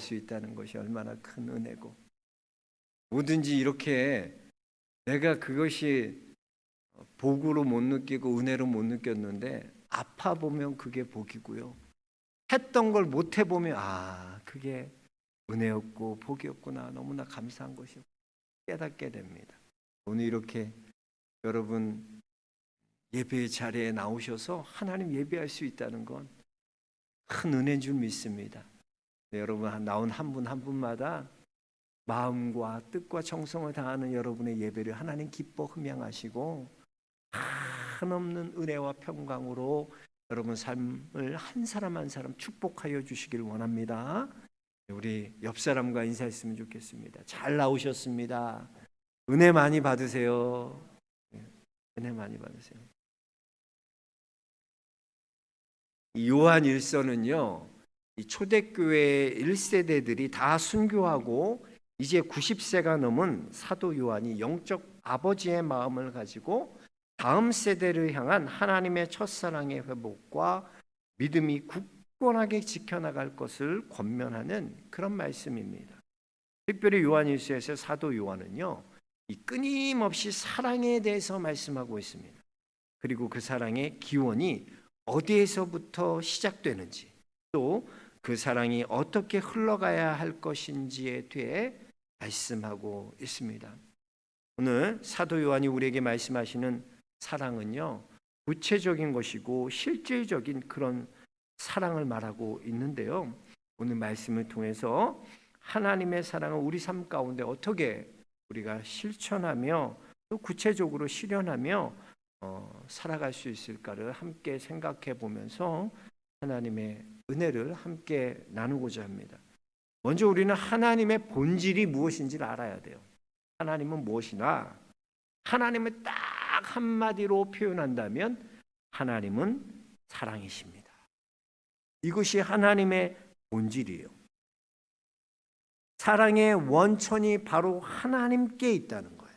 수 있다는 것이 얼마나 큰 은혜고, 뭐든지 이렇게 내가 그것이 복으로 못 느끼고 은혜로 못 느꼈는데 아파 보면 그게 복이고요, 했던 걸 못 해보면 그게 은혜였고 복이었구나, 너무나 감사한 것이고 깨닫게 됩니다. 오늘 이렇게 여러분 예배의 자리에 나오셔서 하나님 예배할 수 있다는 건 큰 은혜인 줄 믿습니다. 네, 여러분 나온 한 분 한 분마다 마음과 뜻과 정성을 다하는 여러분의 예배를 하나님 기뻐 흠양하시고 한없는 은혜와 평강으로 여러분 삶을 한 사람 한 사람 축복하여 주시길 원합니다. 우리 옆 사람과 인사했으면 좋겠습니다. 잘 나오셨습니다. 은혜 많이 받으세요. 은혜 많이 받으세요. 이 요한 1서는요, 이 초대교회 1세대들이 다 순교하고 이제 90세가 넘은 사도 요한이 영적 아버지의 마음을 가지고 다음 세대를 향한 하나님의 첫사랑의 회복과 믿음이 굳건하게 지켜나갈 것을 권면하는 그런 말씀입니다. 특별히 요한 1서에서 사도 요한은요, 이 끊임없이 사랑에 대해서 말씀하고 있습니다. 그리고 그 사랑의 기원이 어디에서부터 시작되는지, 또 그 사랑이 어떻게 흘러가야 할 것인지에 대해 말씀하고 있습니다. 오늘 사도 요한이 우리에게 말씀하시는 사랑은요, 구체적인 것이고 실질적인 그런 사랑을 말하고 있는데요, 오늘 말씀을 통해서 하나님의 사랑을 우리 삶 가운데 어떻게 우리가 실천하며 또 구체적으로 실현하며 살아갈 수 있을까를 함께 생각해 보면서 하나님의 은혜를 함께 나누고자 합니다. 먼저 우리는 하나님의 본질이 무엇인지를 알아야 돼요. 하나님은 무엇이나, 하나님을 딱 한마디로 표현한다면 하나님은 사랑이십니다. 이것이 하나님의 본질이에요. 사랑의 원천이 바로 하나님께 있다는 거예요.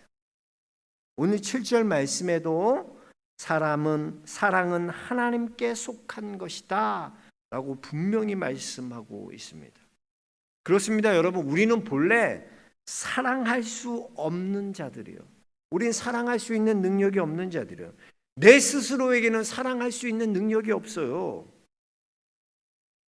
오늘 7절 말씀에도 사랑은 하나님께 속한 것이다 라고 분명히 말씀하고 있습니다. 그렇습니다, 여러분. 우리는 본래 사랑할 수 없는 자들이에요. 우린 사랑할 수 있는 능력이 없는 자들이에요. 내 스스로에게는 사랑할 수 있는 능력이 없어요.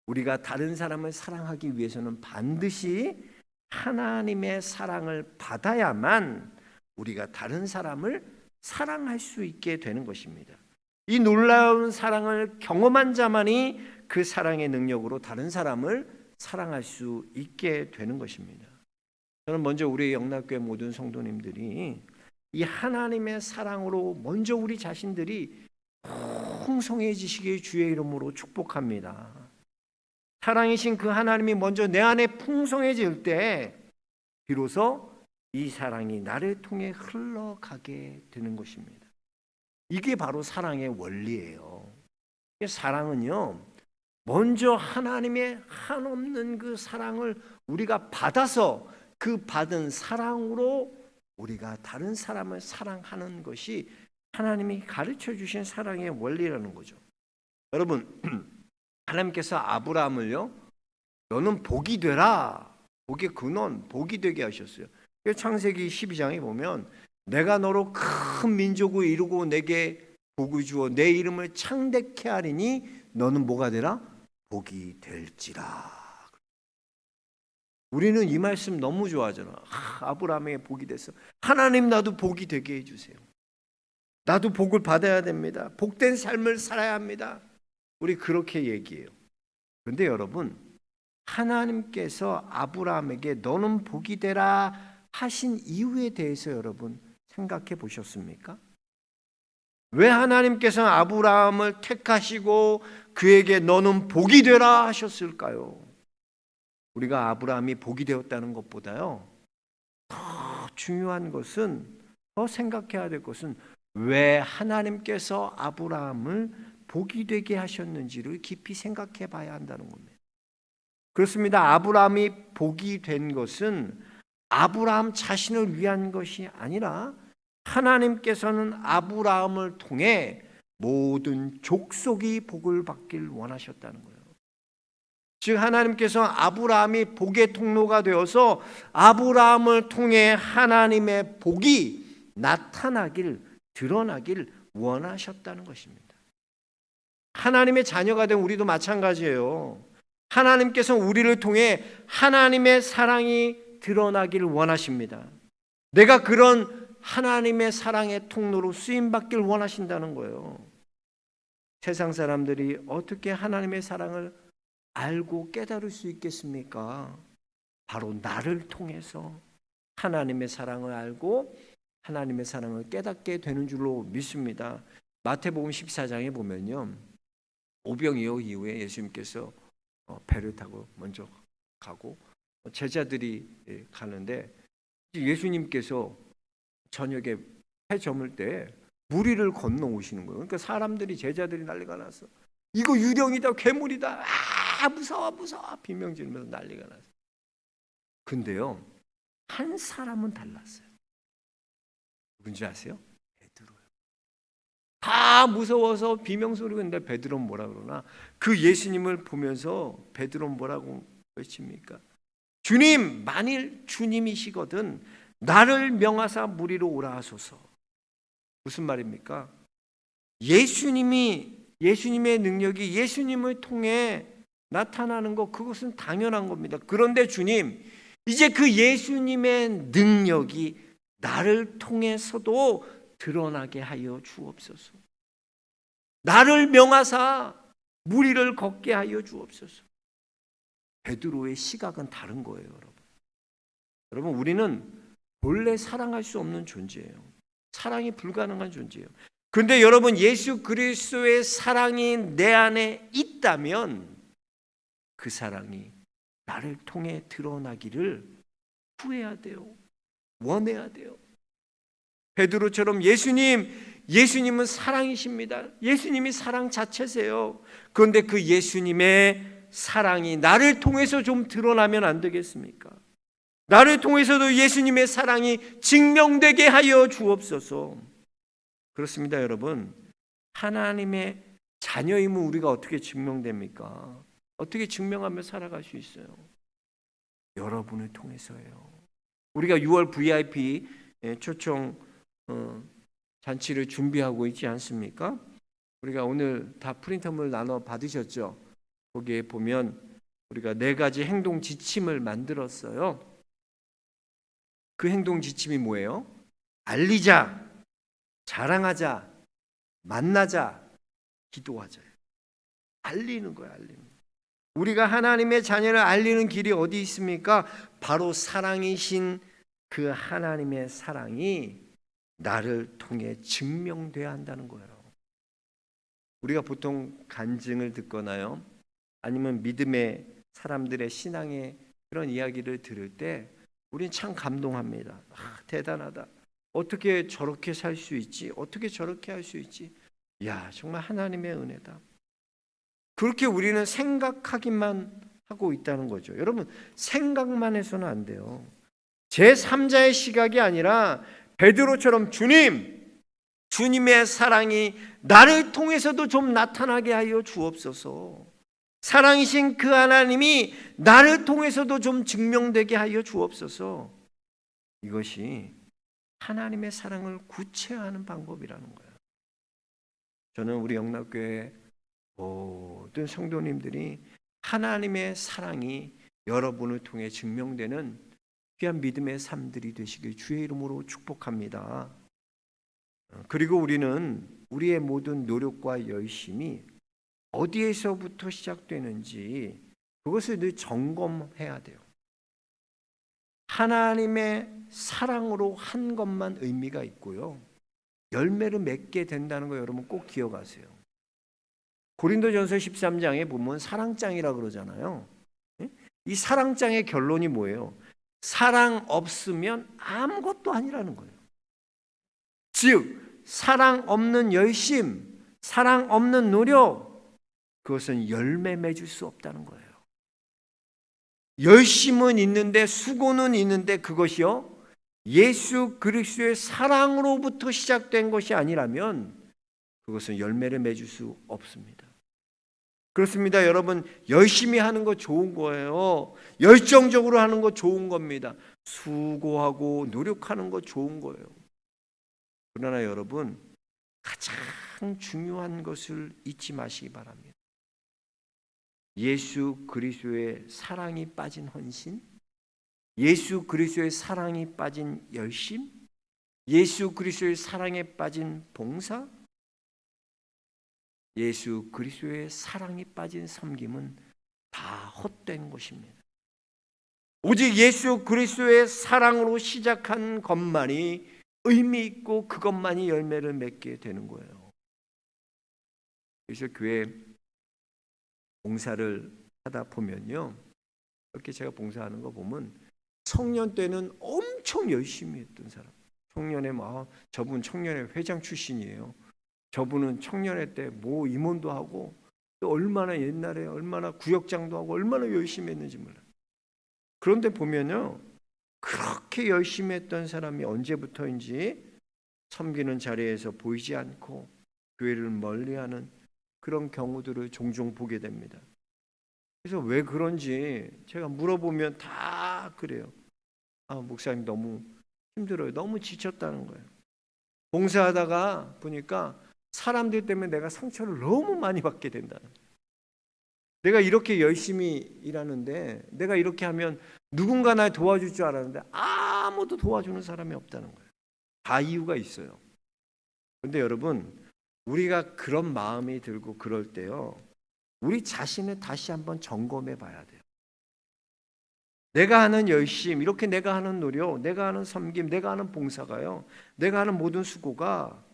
우리가 다른 사람을 사랑하기 위해서는 반드시 하나님의 사랑을 받아야만 우리가 다른 사람을 사랑할 수 있게 되는 것입니다. 이 놀라운 사랑을 경험한 자만이 그 사랑의 능력으로 다른 사람을 사랑할 수 있게 되는 것입니다. 저는 먼저 우리 영락교회 모든 성도님들이 이 하나님의 사랑으로 먼저 우리 자신들이 풍성해지시길 주의 이름으로 축복합니다. 사랑이신 그 하나님이 먼저 내 안에 풍성해질 때 비로소 이 사랑이 나를 통해 흘러가게 되는 것입니다. 이게 바로 사랑의 원리예요. 사랑은요, 먼저 하나님의 한없는 그 사랑을 우리가 받아서 그 받은 사랑으로 우리가 다른 사람을 사랑하는 것이 하나님이 가르쳐 주신 사랑의 원리라는 거죠. 여러분, 하나님께서 아브라함을요, 너는 복이 되라, 복의 근원, 복이 되게 하셨어요. 창세기 12장에 보면 내가 너로 큰 민족을 이루고 내게 복을 주어 내 이름을 창대케 하리니 너는 뭐가 되라? 복이 될지라. 우리는 이 말씀 너무 좋아하잖아. 아브라함의 복이 됐어. 하나님 나도 복이 되게 해주세요. 나도 복을 받아야 됩니다. 복된 삶을 살아야 합니다. 우리 그렇게 얘기해요. 그런데 여러분, 하나님께서 아브라함에게 너는 복이 되라 하신 이유에 대해서 여러분 생각해 보셨습니까? 왜 하나님께서 아브라함을 택하시고 그에게 너는 복이 되라 하셨을까요? 우리가 아브라함이 복이 되었다는 것보다요, 더 중요한 것은, 더 생각해야 될 것은 왜 하나님께서 아브라함을 복이 되게 하셨는지를 깊이 생각해 봐야 한다는 겁니다. 그렇습니다. 아브라함이 복이 된 것은 아브라함 자신을 위한 것이 아니라 하나님께서는 아브라함을 통해 모든 족속이 복을 받길 원하셨다는 거예요. 즉 하나님께서 아브라함이 복의 통로가 되어서 아브라함을 통해 하나님의 복이 나타나길, 드러나길 원하셨다는 것입니다. 하나님의 자녀가 된 우리도 마찬가지예요. 하나님께서 우리를 통해 하나님의 사랑이 드러나길 원하십니다. 내가 그런 하나님의 사랑의 통로로 쓰임받길 원하신다는 거예요. 세상 사람들이 어떻게 하나님의 사랑을 알고 깨달을 수 있겠습니까? 바로 나를 통해서 하나님의 사랑을 알고 하나님의 사랑을 깨닫게 되는 줄로 믿습니다. 마태복음 14장에 보면요, 오병이어 이후에 예수님께서 배를 타고 먼저 가고 제자들이 가는데 예수님께서 저녁에 해 저물 때 무리를 건너 오시는 거예요. 그러니까 사람들이, 제자들이 난리가 났어. 이거 유령이다, 괴물이다, 무서워 비명 지르면서 난리가 났어요. 근데요, 한 사람은 달랐어요. 누군지 아세요? 베드로요. 다 무서워서 비명 소리가 있는데 베드로는 뭐라 그러나, 그 예수님을 보면서 베드로는 뭐라고 외칩니까? 주님, 만일 주님이시거든 나를 명하사 무리로 오라 하소서. 무슨 말입니까? 예수님의 능력이 예수님을 통해 나타나는 것, 그것은 당연한 겁니다. 그런데 주님, 이제 그 예수님의 능력이 나를 통해서도 드러나게 하여 주옵소서. 나를 명하사 무리를 걷게 하여 주옵소서. 베드로의 시각은 다른 거예요, 여러분. 여러분, 우리는 본래 사랑할 수 없는 존재예요. 사랑이 불가능한 존재예요. 그런데 여러분, 예수 그리스도의 사랑이 내 안에 있다면 그 사랑이 나를 통해 드러나기를 구해야 돼요. 원해야 돼요. 베드로처럼 예수님은 사랑이십니다. 예수님이 사랑 자체세요. 그런데 그 예수님의 사랑이 나를 통해서 좀 드러나면 안 되겠습니까? 나를 통해서도 예수님의 사랑이 증명되게 하여 주옵소서. 그렇습니다, 여러분. 하나님의 자녀임은 우리가 어떻게 증명됩니까? 어떻게 증명하며 살아갈 수 있어요? 여러분을 통해서예요. 우리가 6월 VIP 초청 잔치를 준비하고 있지 않습니까? 우리가 오늘 다 프린터물 나눠 받으셨죠? 거기에 보면 우리가 4가지 행동 지침을 만들었어요. 그 행동 지침이 뭐예요? 알리자, 자랑하자, 만나자, 기도하자. 알리는 거예요, 알리는 거예요. 우리가 하나님의 자녀를 알리는 길이 어디 있습니까? 바로 사랑이신 그 하나님의 사랑이 나를 통해 증명돼야 한다는 거예요. 우리가 보통 간증을 듣거나요, 아니면 믿음의 사람들의 신앙의 그런 이야기를 들을 때 우리는 참 감동합니다. 대단하다. 어떻게 저렇게 살 수 있지? 어떻게 저렇게 할 수 있지? 야, 정말 하나님의 은혜다. 그렇게 우리는 생각하기만 하고 있다는 거죠. 여러분, 생각만 해서는 안 돼요. 제3자의 시각이 아니라 베드로처럼 주님의 사랑이 나를 통해서도 좀 나타나게 하여 주옵소서. 사랑이신 그 하나님이 나를 통해서도 좀 증명되게 하여 주옵소서. 이것이 하나님의 사랑을 구체화하는 방법이라는 거예요. 저는 우리 영락교회 모든 성도님들이 하나님의 사랑이 여러분을 통해 증명되는 귀한 믿음의 삶들이 되시길 주의 이름으로 축복합니다. 그리고 우리는 우리의 모든 노력과 열심이 어디에서부터 시작되는지 그것을 늘 점검해야 돼요. 하나님의 사랑으로 한 것만 의미가 있고요, 열매를 맺게 된다는 거 여러분 꼭 기억하세요. 고린도전서 13장에 보면 사랑장이라 그러잖아요. 이 사랑장의 결론이 뭐예요? 사랑 없으면 아무것도 아니라는 거예요. 즉 사랑 없는 열심, 사랑 없는 노력, 그것은 열매 맺을 수 없다는 거예요. 열심은 있는데, 수고는 있는데, 그것이요 예수 그리스도의 사랑으로부터 시작된 것이 아니라면 그것은 열매를 맺을 수 없습니다. 그렇습니다. 여러분, 열심히 하는 거 좋은 거예요. 열정적으로 하는 거 좋은 겁니다. 수고하고 노력하는 거 좋은 거예요. 그러나 여러분, 가장 중요한 것을 잊지 마시기 바랍니다. 예수 그리스도의 사랑이 빠진 헌신, 예수 그리스도의 사랑이 빠진 열심, 예수 그리스도의 사랑에 빠진 봉사, 예수 그리스도의 사랑이 빠진 섬김은 다 헛된 것입니다. 오직 예수 그리스도의 사랑으로 시작한 것만이 의미 있고 그것만이 열매를 맺게 되는 거예요. 그래서 교회 봉사를 하다 보면요, 이렇게 제가 봉사하는 거 보면 청년 때는 엄청 열심히 했던 사람, 청년회 저분 청년회 회장 출신이에요. 저분은 청년회 때 뭐 임원도 하고 또 얼마나 옛날에 얼마나 구역장도 하고 얼마나 열심히 했는지 몰라요. 그런데 보면요, 그렇게 열심히 했던 사람이 언제부터인지 섬기는 자리에서 보이지 않고 교회를 멀리하는 그런 경우들을 종종 보게 됩니다. 그래서 왜 그런지 제가 물어보면 다 그래요. 목사님 너무 힘들어요. 너무 지쳤다는 거예요. 봉사하다가 보니까 사람들 때문에 내가 상처를 너무 많이 받게 된다는 거예요. 내가 이렇게 열심히 일하는데 내가 이렇게 하면 누군가 날 도와줄 줄 알았는데 아무도 도와주는 사람이 없다는 거예요. 다 이유가 있어요. 그런데 여러분, 우리가 그런 마음이 들고 그럴 때요, 우리 자신을 다시 한번 점검해 봐야 돼요. 내가 하는 열심, 이렇게 내가 하는 노력, 내가 하는 섬김, 내가 하는 봉사가요, 내가 하는 모든 수고가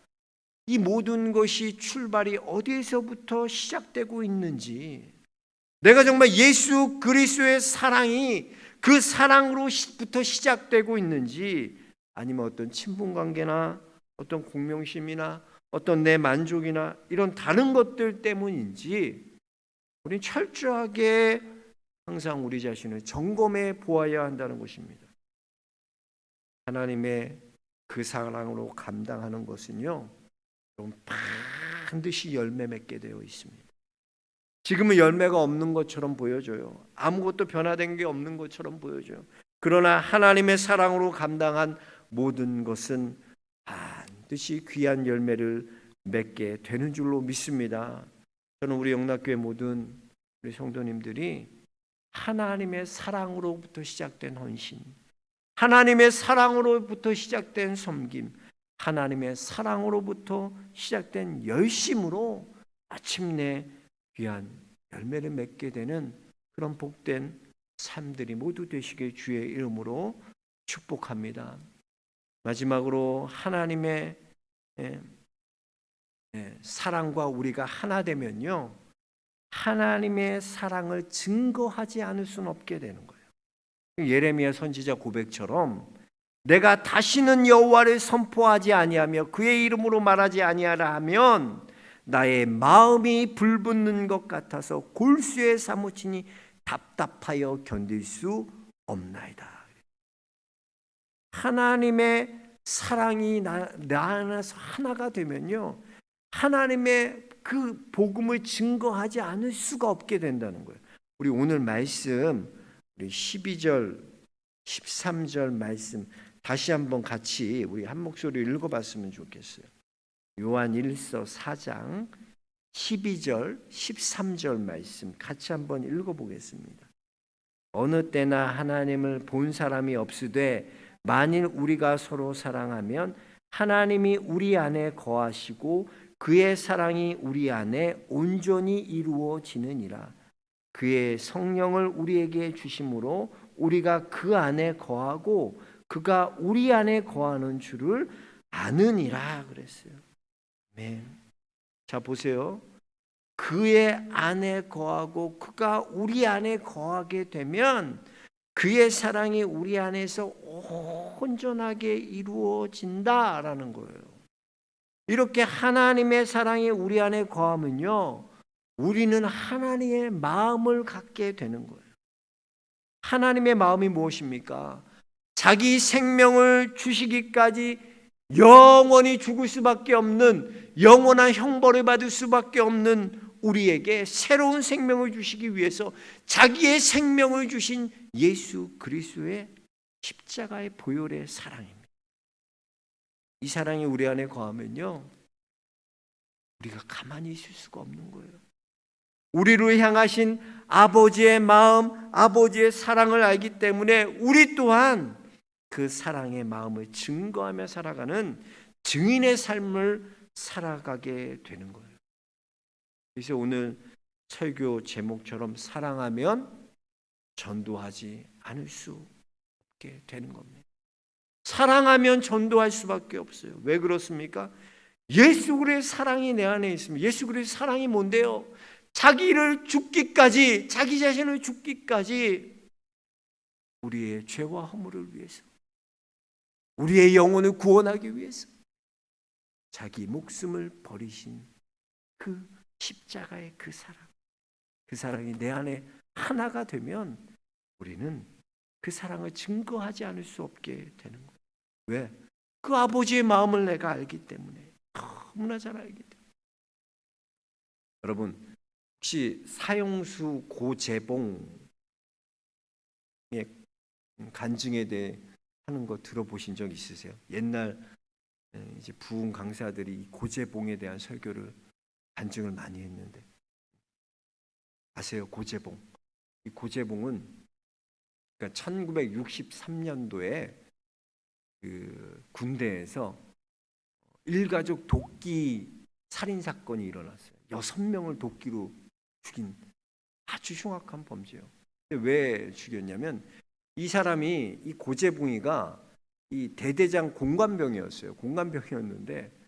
이 모든 것이 출발이 어디에서부터 시작되고 있는지, 내가 정말 예수 그리스도의 사랑이 그 사랑으로부터 시작되고 있는지, 아니면 어떤 친분관계나 어떤 공명심이나 어떤 내 만족이나 이런 다른 것들 때문인지 우리는 철저하게 항상 우리 자신을 점검해 보아야 한다는 것입니다. 하나님의 그 사랑으로 감당하는 것은요, 반드시 열매 맺게 되어 있습니다. 지금은 열매가 없는 것처럼 보여져요. 아무것도 변화된 게 없는 것처럼 보여져요. 그러나 하나님의 사랑으로 감당한 모든 것은 반드시 귀한 열매를 맺게 되는 줄로 믿습니다. 저는 우리 영락교회 모든 우리 성도님들이 하나님의 사랑으로부터 시작된 헌신, 하나님의 사랑으로부터 시작된 섬김, 하나님의 사랑으로부터 시작된 열심으로 마침내 귀한 열매를 맺게 되는 그런 복된 삶들이 모두 되시길 주의 이름으로 축복합니다. 마지막으로 하나님의 사랑과 우리가 하나 되면요, 하나님의 사랑을 증거하지 않을 수는 없게 되는 거예요. 예레미야 선지자 고백처럼 내가 다시는 여호와를 선포하지 아니하며 그의 이름으로 말하지 아니하라 하면 나의 마음이 불붙는 것 같아서 골수에 사무치니 답답하여 견딜 수 없나이다. 하나님의 사랑이 나 안에서 하나가 되면요, 하나님의 그 복음을 증거하지 않을 수가 없게 된다는 거예요. 우리 오늘 말씀, 우리 12절, 13절 말씀 다시 한번 같이 우리 한 목소리로 읽어봤으면 좋겠어요. 요한 1서 4장 12절, 13절 말씀 같이 한번 읽어보겠습니다. 어느 때나 하나님을 본 사람이 없으되 만일 우리가 서로 사랑하면 하나님이 우리 안에 거하시고 그의 사랑이 우리 안에 온전히 이루어지느니라. 그의 성령을 우리에게 주심으로 우리가 그 안에 거하고 그가 우리 안에 거하는 줄을 아느니라 그랬어요. 네. 자 보세요. 그의 안에 거하고 그가 우리 안에 거하게 되면 그의 사랑이 우리 안에서 온전하게 이루어진다라는 거예요. 이렇게 하나님의 사랑이 우리 안에 거하면요, 우리는 하나님의 마음을 갖게 되는 거예요. 하나님의 마음이 무엇입니까? 자기 생명을 주시기까지 영원히 죽을 수밖에 없는, 영원한 형벌을 받을 수밖에 없는 우리에게 새로운 생명을 주시기 위해서 자기의 생명을 주신 예수 그리스도의 십자가의 보혈의 사랑입니다. 이 사랑이 우리 안에 거하면요, 우리가 가만히 있을 수가 없는 거예요. 우리를 향하신 아버지의 마음, 아버지의 사랑을 알기 때문에 우리 또한 그 사랑의 마음을 증거하며 살아가는 증인의 삶을 살아가게 되는 거예요. 그래서 오늘 설교 제목처럼 사랑하면 전도하지 않을 수 없게 되는 겁니다. 사랑하면 전도할 수밖에 없어요. 왜 그렇습니까? 예수 그리스도의 사랑이 내 안에 있습니다. 예수 그리스도의 사랑이 뭔데요? 자기를 죽기까지, 자기 자신을 죽기까지 우리의 죄와 허물을 위해서, 우리의 영혼을 구원하기 위해서 자기 목숨을 버리신 그 십자가의 그 사랑, 그 사랑이 내 안에 하나가 되면 우리는 그 사랑을 증거하지 않을 수 없게 되는 거예요. 왜? 그 아버지의 마음을 내가 알기 때문에, 너무나 잘 알기 때문에. 여러분, 혹시 사형수 고재봉의 간증에 대해 하는 거 들어보신 적 있으세요? 옛날 이제 부흥 강사들이 고재봉에 대한 설교를 간증을 많이 했는데 아세요? 고재봉. 이 고재봉은 그러니까 1963년도에 그 군대에서 일가족 도끼 살인 사건이 일어났어요. 6명을 도끼로 죽인 아주 흉악한 범죄예요. 왜 죽였냐면 이 사람이, 이 고재봉이가 이 대대장 공관병이었어요. 공관병이었는데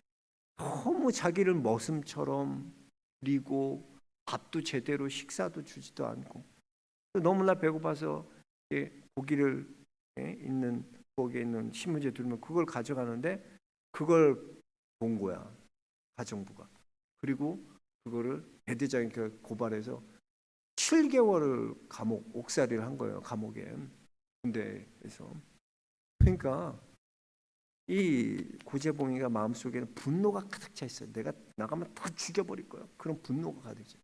너무 자기를 머슴처럼 그리고 밥도 제대로 식사도 주지도 않고 너무나 배고파서 고기를 있는 거기에 있는 신문지에 들면 그걸 가져가는데 그걸 본 거야, 가정부가. 그리고 그거를 대대장이 고발해서 7개월을 감옥 옥살이를 한 거예요. 감옥에, 군대에서. 그러니까 이 고재봉이가 마음속에는 분노가 가득 차 있어요. 내가 나가면 다 죽여버릴 거야. 그런 분노가 가득 차.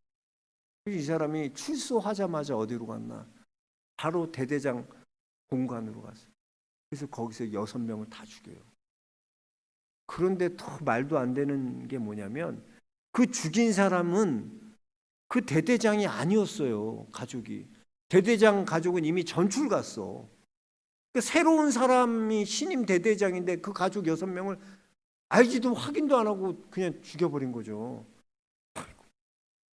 이 사람이 출소하자마자 어디로 갔나? 바로 대대장 공관으로 갔어요. 그래서 거기서 6명을 다 죽여요. 그런데 더 말도 안 되는 게 뭐냐면 그 죽인 사람은 그 대대장이 아니었어요. 가족이. 대대장 가족은 이미 전출 갔어. 그러니까 새로운 사람이 신임 대대장인데 그 가족 6명을 알지도 확인도 안 하고 그냥 죽여버린 거죠.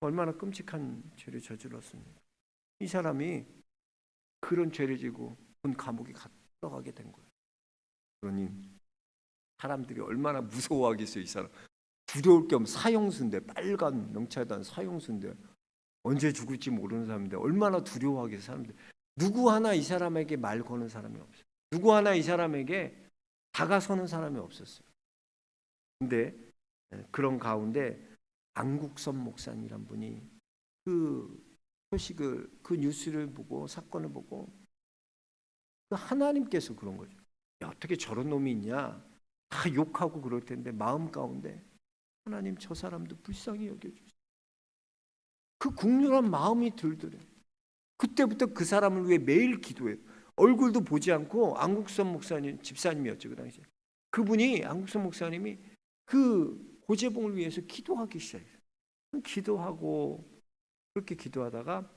얼마나 끔찍한 죄를 저질렀습니까? 이 사람이 그런 죄를 지고 군 감옥에 들어가게 된 거예요. 그러니 사람들이 얼마나 무서워하겠어요. 이 사람 두려울 겸 사형수인데, 빨간 명찰단 사형수인데 언제 죽을지 모르는 사람인데 얼마나 두려워하겠어요. 사람들 누구 하나 이 사람에게 말 거는 사람이 없어요. 누구 하나 이 사람에게 다가서는 사람이 없었어요. 근데 그런 가운데 안국선 목사님이란 분이 그 소식을, 그 뉴스를 보고, 사건을 보고 그 하나님께서 그런 거죠. 야, 어떻게 저런 놈이 있냐, 다 욕하고 그럴 텐데 마음 가운데 하나님 저 사람도 불쌍히 여겨주세요. 그 국률한 마음이 들더래요. 그때부터 그 사람을 위해 매일 기도해요. 얼굴도 보지 않고, 안국선 목사님 집사님이었죠 그 당시에. 그분이, 안국선 목사님이 그 고재봉을 위해서 기도하기 시작했어요. 기도하고 그렇게 기도하다가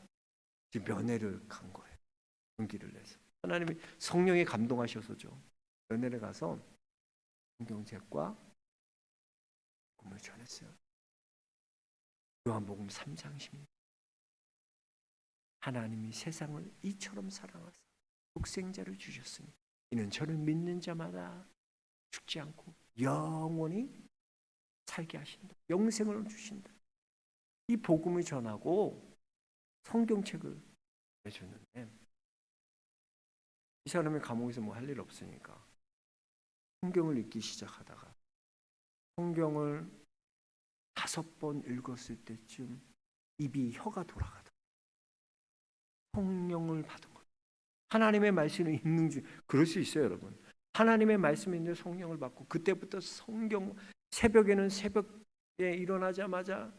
이제 면회를 간 거예요. 용기를 내서 하나님이 성령에 감동하셔서죠. 면회를 가서 성경책과 복음을 전했어요. 요한복음 3장 16. 하나님이 세상을 이처럼 사랑하사 독생자를 주셨으니 이는 저를 믿는 자마다 죽지 않고 영원히 살게 하신다. 영생을 주신다. 이 복음을 전하고 성경책을 내줬는데 이 사람이 감옥에서 뭐 할 일 없으니까 성경을 읽기 시작하다가 성경을 5번 읽었을 때쯤 입이 혀가 돌아가다. 성령을 받은 거예요. 하나님의 말씀을 읽는 중, 그럴 수 있어요, 여러분. 하나님의 말씀을 읽는 성령을 받고 그때부터 성경, 새벽에는 새벽에 일어나자마자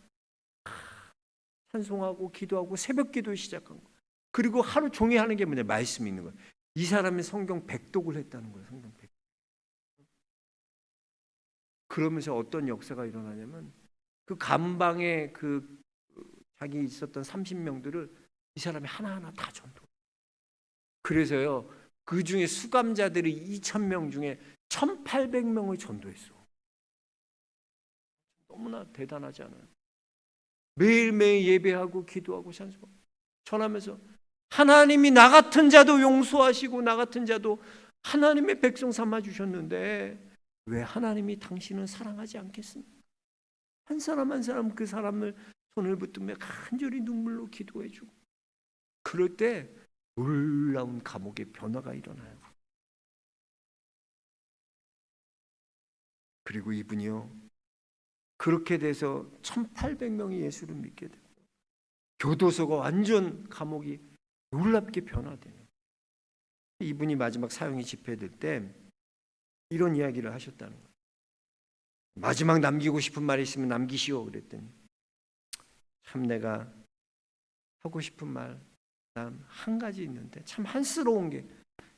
찬송하고 기도하고 새벽 기도 시작한 거예요. 그리고 하루 종일 하는 게 뭐냐? 말씀이 있는 거예요. 이 사람이 성경 백독을 했다는 거예요. 성경 백독. 그러면서 어떤 역사가 일어나냐면 그 감방에 그 자기 있었던 30명들을 이 사람이 하나하나 다 전도. 그래서요, 그 중에 수감자들이 2,000명 중에 1,800명을 전도했어. 너무나 대단하지 않아요? 매일매일 예배하고 기도하고 찬송하고 전하면서 하나님이 나 같은 자도 용서하시고 나 같은 자도 하나님의 백성 삼아 주셨는데 왜 하나님이 당신은 사랑하지 않겠습니까? 한 사람 한 사람 그 사람을 손을 붙들며 간절히 눈물로 기도해 주고, 그럴 때 놀라운 감옥의 변화가 일어나요. 그리고 이분이요, 그렇게 돼서 1,800명이 예수를 믿게 되고 교도소가 완전 감옥이 놀랍게 변화돼요. 이분이 마지막 사형이 집행될 때 이런 이야기를 하셨다는 거예요. 마지막 남기고 싶은 말이 있으면 남기시오 그랬더니, 참 내가 하고 싶은 말 난 한 가지 있는데, 참 한스러운 게,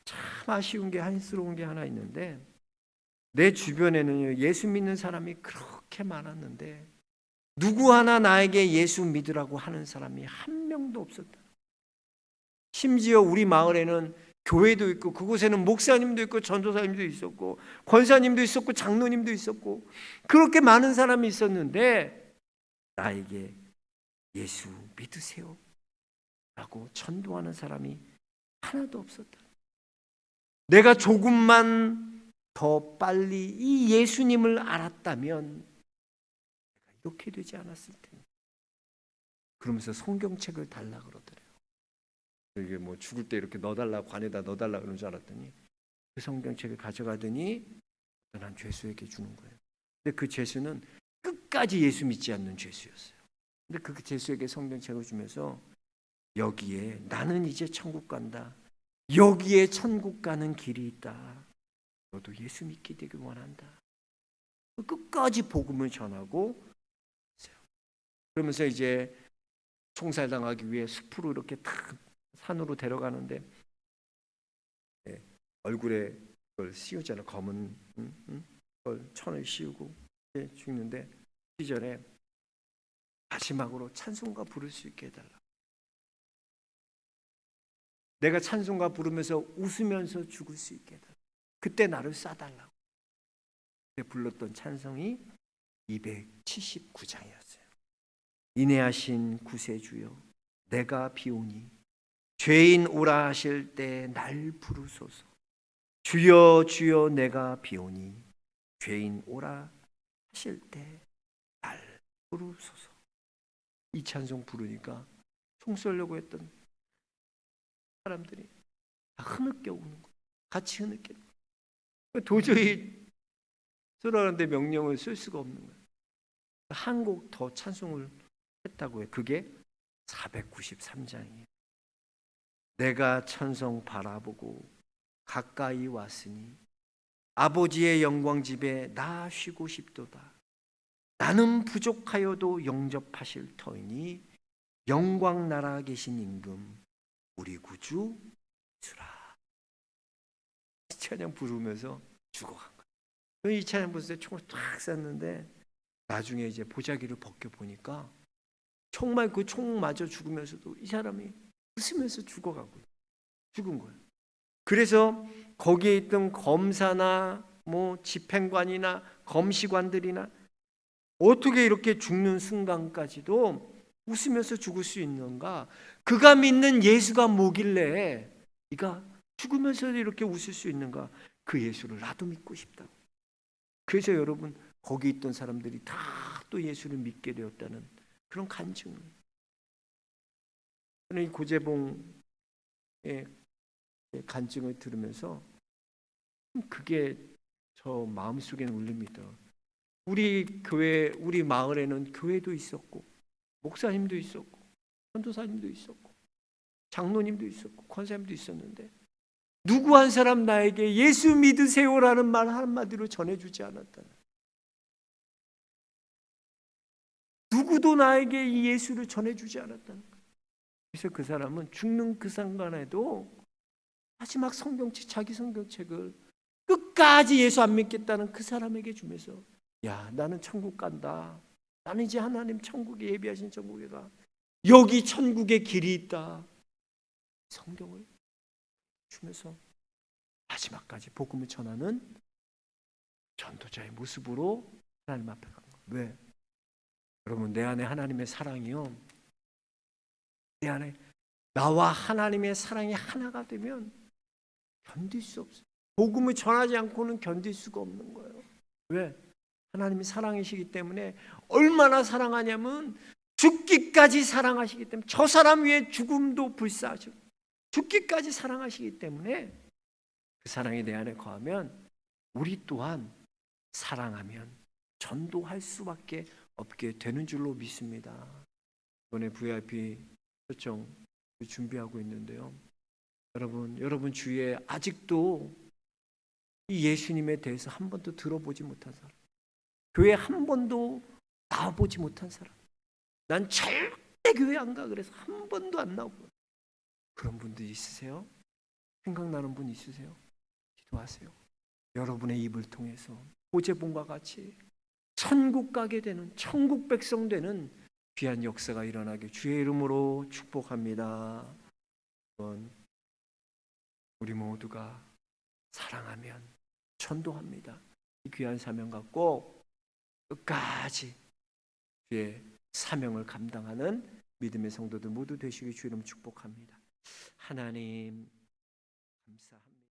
참 아쉬운 게, 한스러운 게 하나 있는데, 내 주변에는 예수 믿는 사람이 그렇게 많았는데 누구 하나 나에게 예수 믿으라고 하는 사람이 한 명도 없었다. 심지어 우리 마을에는 교회도 있고 그곳에는 목사님도 있고 전도사님도 있었고 권사님도 있었고 장로님도 있었고 그렇게 많은 사람이 있었는데 나에게 예수 믿으세요 라고 전도하는 사람이 하나도 없었다. 내가 조금만 더 빨리 이 예수님을 알았다면 내가 이렇게 되지 않았을 텐데. 그러면서 성경책을 달라 그러더래요. 이게 뭐 죽을 때 이렇게 넣어달라, 관에다 넣어달라 그러는 줄 알았더니 그 성경책을 가져가더니 어떤 한 죄수에게 주는 거예요. 근데 그 죄수는 끝까지 예수 믿지 않는 죄수였어요. 근데 그 죄수에게 성경책을 주면서 여기에 나는 이제 천국 간다. 여기에 천국 가는 길이 있다. 너도 예수 믿게 되길 원한다. 끝까지 복음을 전하고 있어요. 그러면서 이제 총살당하기 위해 숲으로 이렇게 탁 산으로 데려가는데 얼굴에 그걸 씌우잖아요. 검은 그걸 천을 씌우고 죽는데 시절에 마지막으로 찬송가 부를 수 있게 해달라. 내가 찬송가 부르면서 웃으면서 죽을 수 있게 해달라. 그때 나를 쏴달라고. 그때 불렀던 찬송이 279장이었어요. 인애하신 구세주여 내가 비오니 죄인 오라 하실 때 날 부르소서. 주여 주여 내가 비오니 죄인 오라 하실 때 날 부르소서. 이 찬송 부르니까 총 쏘려고 했던 사람들이 다 흐느껴 우는 거예요. 같이 흐느껴. 도저히 쏘라는데 명령을 쓸 수가 없는 거예요. 한 곡 더 찬송을 했다고 해요. 그게 493장이에요. 내가 천성 바라보고 가까이 왔으니 아버지의 영광 집에 나 쉬고 싶도다. 나는 부족하여도 영접하실 터이니 영광 나라 계신 임금 우리 구주 주라. 이 찬양 부르면서 죽어간 거예요. 이 찬양 부를 때 총을 탁 쐈는데 나중에 이제 보자기를 벗겨 보니까 정말 그 총 맞아 죽으면서도 이 사람이 웃으면서 죽어가고 죽은 거예요. 그래서 거기에 있던 검사나 뭐 집행관이나 검시관들이나 어떻게 이렇게 죽는 순간까지도 웃으면서 죽을 수 있는가? 그가 믿는 예수가 뭐길래 네가 죽으면서 이렇게 웃을 수 있는가? 그 예수를 나도 믿고 싶다고. 그래서 여러분 거기 있던 사람들이 다 또 예수를 믿게 되었다는 그런 간증을. 저는 이 고재봉의 간증을 들으면서 그게 저 마음속에는 울립니다. 우리 교회, 우리 마을에는 교회도 있었고 목사님도 있었고 전도사님도 있었고 장로님도 있었고 권사님도 있었는데 누구 한 사람 나에게 예수 믿으세요라는 말 한마디로 전해주지 않았다는. 누구도 나에게 이 예수를 전해주지 않았다는 거예요. 그래서 그 사람은 죽는 그 순간에도 마지막 성경책, 자기 성경책을 끝까지 예수 안 믿겠다는 그 사람에게 주면서, 야, 나는 천국 간다. 나는 이제 하나님 천국에, 예비하신 천국에 가. 여기 천국의 길이 있다. 성경을 주면서 마지막까지 복음을 전하는 전도자의 모습으로 하나님 앞에 간 거예요. 왜? 여러분, 내 안에 하나님의 사랑이요, 내 안에 나와 하나님의 사랑이 하나가 되면 견딜 수 없어요. 복음을 전하지 않고는 견딜 수가 없는 거예요. 왜? 하나님이 사랑이시기 때문에. 얼마나 사랑하냐면 죽기까지 사랑하시기 때문에, 저 사람 위에 죽음도 불사하시고 죽기까지 사랑하시기 때문에, 그 사랑이 내 안에 거하면 우리 또한 사랑하면 전도할 수밖에 없게 되는 줄로 믿습니다. 이번에 VIP 초청 준비하고 있는데요, 여러분 주위에 아직도 이 예수님에 대해서 한 번도 들어보지 못한 사람, 교회 한 번도 나와보지 못한 사람, 난 절대 교회 안 가 그래서 한 번도 안 나오고, 그런 분들 있으세요? 생각나는 분 있으세요? 기도하세요. 여러분의 입을 통해서 호재본과 같이 천국 가게 되는, 천국 백성 되는 귀한 역사가 일어나게 주의 이름으로 축복합니다. 우리 모두가 사랑하면 전도합니다. 이 귀한 사명 갖고 끝까지 주의 사명을 감당하는 믿음의 성도들 모두 되시길 주의 이름 축복합니다. 하나님 감사합니다.